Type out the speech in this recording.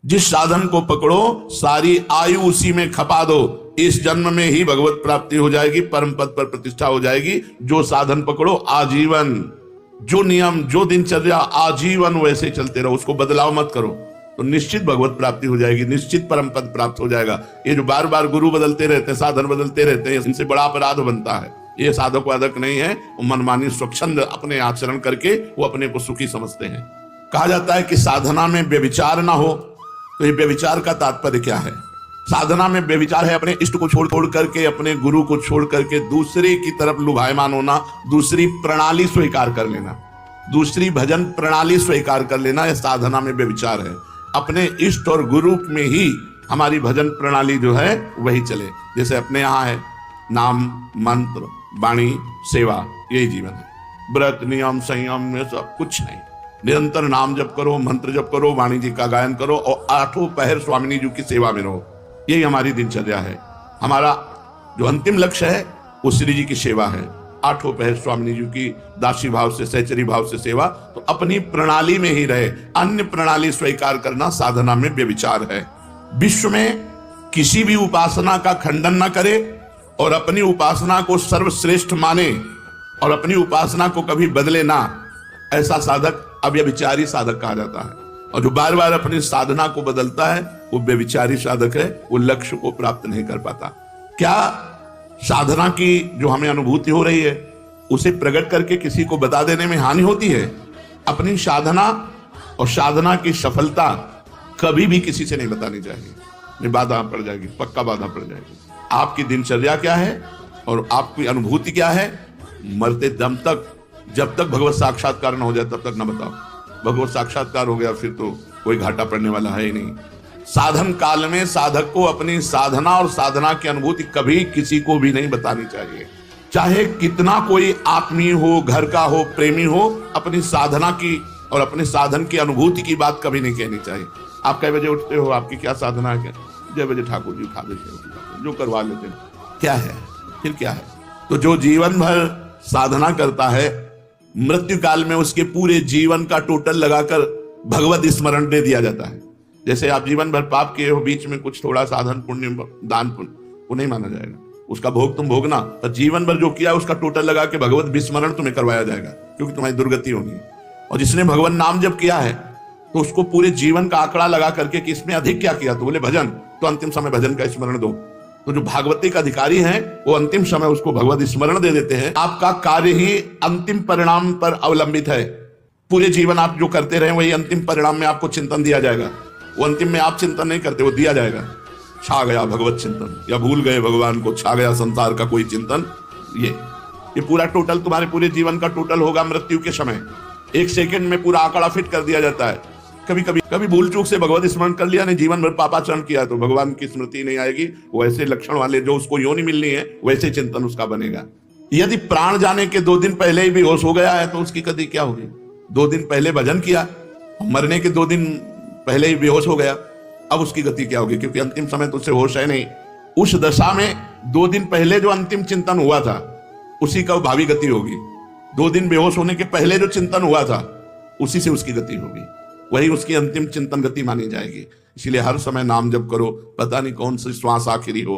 जिस साधन को पकड़ो सारी आयु उसी में खपा दो, इस जन्म में ही भगवत प्राप्ति हो जाएगी, परम पद पर प्रतिष्ठा हो जाएगी। जो साधन पकड़ो आजीवन, जो नियम जो दिनचर्या आजीवन वैसे चलते रहो, उसको बदलाव मत करो, तो निश्चित भगवत प्राप्ति हो जाएगी, निश्चित परम पद प्राप्त हो जाएगा। ये जो बार बार गुरु बदलते रहते हैं, साधन बदलते रहते हैं, इनसे बड़ा अपराध बनता है। ये साधक वादक नहीं है, वो मनमानी स्वच्छंद अपने आचरण करके वो अपने को सुखी समझते हैं। कहा जाता है कि साधना में व्यभिचार ना हो, तो ये व्यभिचार का तात्पर्य क्या है? साधना में व्यभिचार है अपने इष्ट को छोड़ करके, अपने गुरु को छोड़ करके दूसरे की तरफ लुभायमान होना, दूसरी प्रणाली स्वीकार कर लेना, दूसरी भजन प्रणाली स्वीकार कर लेना, यह साधना में व्यभिचार है। अपने इष्ट और गुरु में ही हमारी भजन प्रणाली जो है वही चले। जैसे अपने यहाँ है नाम मंत्र वाणी सेवा, यही जीवन है। व्रत नियम संयम में सब कुछ नहीं, निरंतर नाम जप करो, मंत्र जप करो, वाणी जी का गायन करो और आठों पहर स्वामिनी जी की सेवा में रहो। यही हमारी दिनचर्या है। हमारा जो अंतिम लक्ष्य है वो श्री जी की सेवा है। आठों पहर स्वामिनी जी की दासी भाव से सहचरी भाव से सेवा, तो अपनी प्रणाली में ही रहे, अन्य प्रणाली स्वीकार करना साधना में व्यभिचार है। विश्व में किसी भी उपासना का खंडन न करे और अपनी उपासना को सर्वश्रेष्ठ माने और अपनी उपासना को कभी बदले ना, ऐसा साधक अव्यभिचारी साधक कहा जाता है। और जो बार बार अपनी साधना को बदलता है वो व्यभिचारी साधक है, वो लक्ष्य को प्राप्त नहीं कर पाता। क्या साधना की जो हमें अनुभूति हो रही है उसे प्रकट करके किसी को बता देने में हानि होती है? अपनी साधना और साधना की सफलता कभी भी किसी से नहीं बतानी चाहिए, बाधा पड़ जाएगी, पक्का बाधा पड़ जाएगी। आपकी दिनचर्या क्या है और आपकी अनुभूति क्या है, मरते दम तक, जब तक भगवत साक्षात्कार न हो जाए तब तक न बताओ। भगवत साक्षात्कार हो गया फिर तो कोई घाटा पड़ने वाला है ही नहीं। साधन काल में साधक को अपनी साधना और साधना की अनुभूति कभी किसी को भी नहीं बतानी चाहिए। चाहे कितना कोई आत्मीय हो, घर का हो, प्रेमी हो, अपनी साधना की और अपने साधन की अनुभूति की बात कभी नहीं कहनी चाहिए। आप कई बजे उठते हो, आपकी क्या साधना है? 6 बजे ठाकुर जी उठा देते हो, जो करवा लेते हैं, क्या है फिर क्या है? तो जो जीवन भर साधना करता है, मृत्यु काल में उसके पूरे जीवन का टोटल लगाकर भगवत स्मरण दे दिया जाता है। जैसे आप जीवन भर पाप किए हो, बीच में कुछ थोड़ा साधन पुण्य दान पुण्य, वो नहीं माना जाएगा, उसका भोग तुम भोगना, पर जीवन भर जो किया उसका टोटल लगा के भगवत विस्मरण तुम्हें करवाया जाएगा, क्योंकि तुम्हारी दुर्गति होगी। और जिसने भगवान नाम जप किया है तो उसको पूरे जीवन का आंकड़ा लगा करके कि इसमें अधिक क्या किया, तो बोले भजन, तो अंतिम समय भजन का स्मरण दो। तो जो भागवती का अधिकारी है वो अंतिम समय उसको भगवत स्मरण दे देते हैं। आपका कार्य ही अंतिम परिणाम पर अवलंबित है। पूरे जीवन आप जो करते रहे वही अंतिम परिणाम में आपको चिंतन दिया जाएगा। वो अंतिम में आप चिंतन नहीं करते, वो दिया जाएगा। छा गया भगवत चिंतन, या भूल गए भगवान को, छा गया संसार का कोई चिंतन, ये पूरा टोटल तुम्हारे पूरे जीवन का टोटल होगा मृत्यु के समय। 1 सेकंड में पूरा आंकड़ा फिट कर दिया जाता है। कभी भूल चूक से भगवत स्मरण कर लिया, नहीं जीवन भर पापाचरण किया तो भगवान की स्मृति नहीं आएगी। वैसे लक्षण वाले जो उसको योनि मिलनी है वैसे चिंतन उसका बनेगा। यदि प्राण जाने के 2 दिन पहले ही बेहोश हो गया है तो उसकी गति क्या होगी? 2 दिन पहले भजन किया, मरने के 2 दिन पहले ही बेहोश हो गया, अब उसकी गति क्या होगी? क्योंकि अंतिम समय तो उससे होश है नहीं। उस दशा में 2 दिन पहले जो अंतिम चिंतन हुआ था उसी का भावी गति होगी। 2 दिन बेहोश होने के पहले जो चिंतन हुआ था उसी से उसकी गति होगी, वही उसकी अंतिम चिंतन गति मानी जाएगी। इसलिए हर समय नाम जप करो, पता नहीं कौन सी श्वास आखिरी हो।